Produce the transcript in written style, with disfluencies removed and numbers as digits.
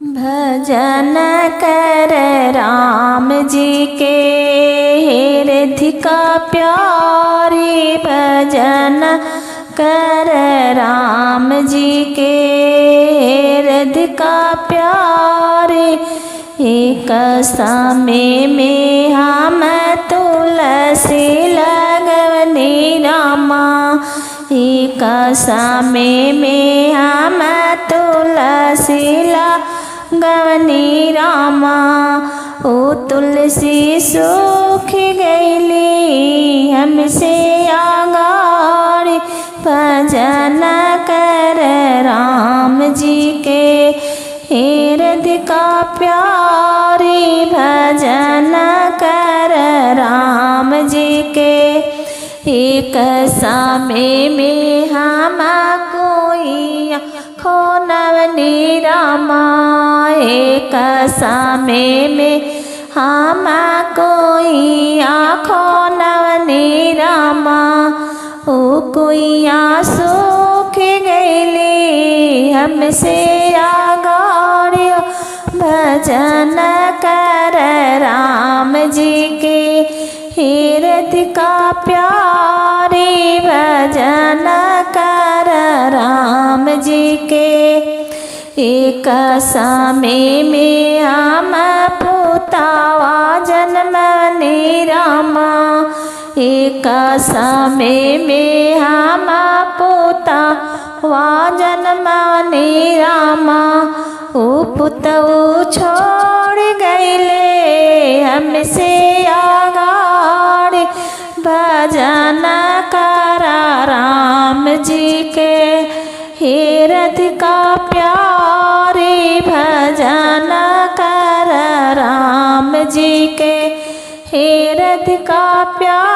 भजन कर राम जी के हृदय का प्यारी, भजन कर राम जी के हृदय का प्यारे। एक समय में हम तुलसी लगवनी रामा, एक समय में हम तुलसी लगवनी रामा। ओ तुलसी सूख गईली हमसे आगाड़ी, भजन कर राम जी के हृदय का प्यारी, भजन कर राम जी के। एक समय में हम कोई खोनवनी रामा, एक समय में हम कोई खोनवनी रामा। ओ कोई सूख गईली हमसे आगाड़ी, भजन कर राम जी के हृदय का प्यारी, भजन कर राम जी के। एक समय में हम पुतावा जन्मनी रामा, एक समय में हम पुतावा जन्मनी रामा। ओ पुतऊ छोड़ गईले हमसे आगाड़ी, भजन कर राम जी के हृदय का प्यारी, भजन कर राम जी के हृदय का प्यार।